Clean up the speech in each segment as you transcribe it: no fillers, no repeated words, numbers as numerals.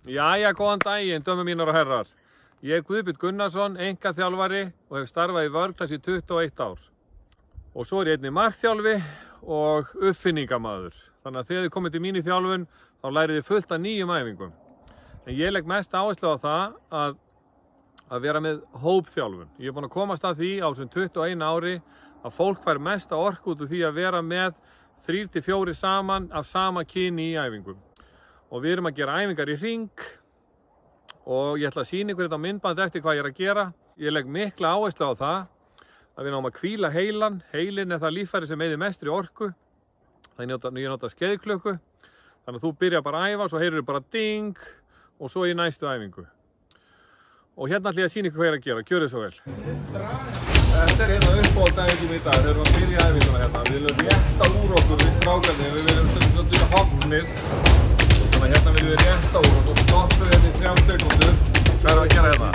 Jæja, góðan daginn, dömur mínar og herrar. Ég er Guðbjörn Gunnarsson, einkaþjálfari og hef starfað í vörklass í 21 ár. Og svo er ég einnig markþjálfi og uppfinningamaður. Þannig að þegar þið komið til mín í þjálfun, þá lærið þið fullt af nýjum æfingum. En ég legg mest áherslu á það að vera með hópþjálfun. Ég er búinn að komast að því á þessum 21 ári að fólk fær mesta orku út úr því að vera með 3 til 4 saman af sama kyni í æfingum. Og við erum að gera æfingar í hring og ég ætla að sýna ykkur þetta á myndband eftir hvað ég er að gera. Ég legg mikla áherslu á það að við náum að hvíla heilan. Heilin er það líffæri sem eyðir mestri orku. Þannig ég nota skeiðklukku. Þannig að þú byrjar bara að æfa, svo heyrir þú bara ding og svo í næstu æfingu. Og hérna ætla ég að sýna ykkur hvað ég er að gera. Gjörðu svo vel. Þetta er hérna uppáhaldsæfingum í dag. Þegar við erum að byrja æfinguna hérna. Við viljum rétta úr okkur við strákarnir. Við viljum svolítið hafnir. Þannig að hérna viljum við rétta úr og svo stoppum við hérna í 3 sekundur. Hvað erum við að gera hérna?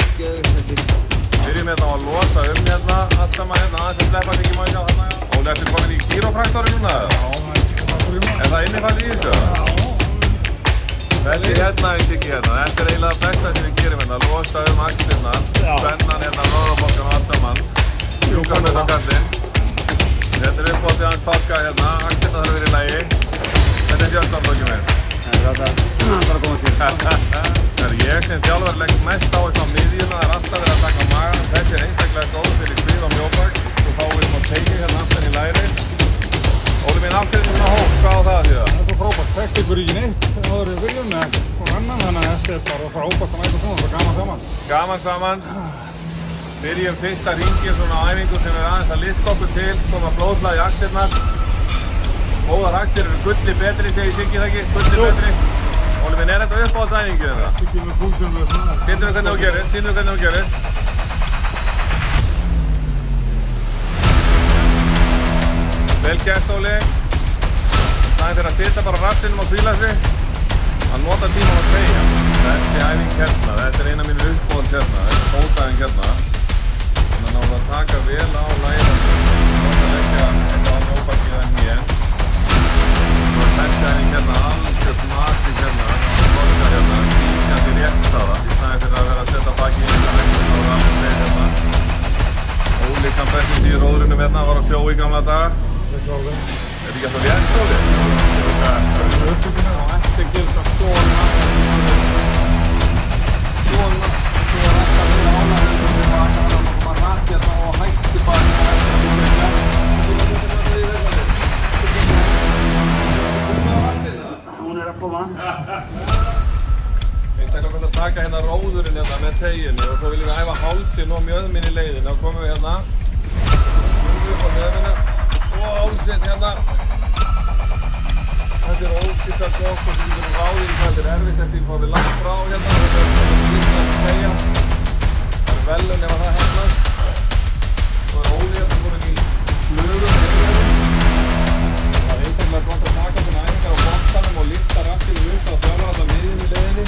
Byrjum hérna á að losa hérna, allt saman hérna, aðeins að sleppa sig ekki maður sjá hérna. Óli, ertu komin í gírópraktorinn núna? Já. Er það innifalli í þessu? Þessi hérna er ekki hérna. Þetta er eiginlega besta sem við gerum hérna. Losa axlirna, spennan hérna, vöðvabólkan og allt saman. Hjúka með það kallinn. Þetta er uppáhaldið aðeins falka hérna, axlirna þarf að vera í lagi. Þetta er fjöldanblokki með. Það er bara að koma til. Það er ég sem þjálfari legg mest áherslu á miðjuna, það er alltaf verið að taka á magann. Þessi er einstaklega góð fyrir kvið og mjóbak. Svo fáum við smá teiki hérna aftan í læri. Óli minn, af hverju svona hóp, hvað á það að því það? Það er svo frábært, þekkt ykkur ekki neitt áður við viljum með og annan, þannig að þetta er bara frábært að mæta svona, það er gaman saman. Gaman saman. Byrjum fyrsta hringinn svona á æfingu sem er aðeins að lyfta okkur til, koma blóðflæði í axlirnar. Góðar axlir eru gulli betri, segir Siggi það ekki, gulli betri. Óli minn, er þetta uppáhaldsæfingu þetta? Siggi með púlsum við svona. Sýndu hvernig þú gerir, sýndu hvernig þú gerir. Vel gert, Óli. Það er fyrir að sitja bara rassinum og hvíla sig. Að nota tímann að segja. Þessi æfing hérna, þetta er eina mínu uppáhalds hérna, þetta er fótæfing hérna. Þannig að náðu að taka vel á læra. Náðu að leggja eitthvað á mjóbakið en mér. Þessi æfing hérna, algjört mati hérna, borgar hérna, kíkjandi réttstaða. Í snæði fyrir að vera að setja bakið í þetta hægt og ráða alveg með hérna. Óli kann bestist í róðrunum hérna, var á sjó í gamla daga. Er ekki alltaf létt, Óli? Það er uppbyggina og ekki að gera þetta svona. Svona. Svo er alltaf að vera ánægður sem við varum að koma rætt hérna og hætti bara. Hún er að koma. Einstaklega gott að taka hérna róðurinn hérna með teginni og svo viljum við æfa hálsinn og mjöðminn í leiðinni. Þá komum við hérna. Komum upp á mjöðminna og hálsinn hérna. Þetta er ógeðslega gott og við getum ráðið í hvað þetta er erfitt eftir hvað við langt frá hérna. Þetta er líka að tegja. Það er velun ef það hefnast. Svo er Óli hérna komin í flugum. Það er einstaklega gott að taka svona æfingar á bottanum og lyfta rassinu upp og þjálfa alltaf miðjum í leiðinni.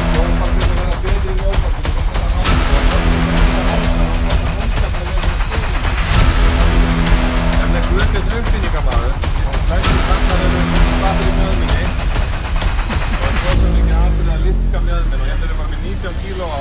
Svo er bara til að vera betri í mjóbakki. En með Guðbjörn uppfinningamaður og þessi kannar eru staðir í mjöðminni og það er svo mikið aðbyrðið að liðka mjöðminn og hérna eru bara með 19 kíló á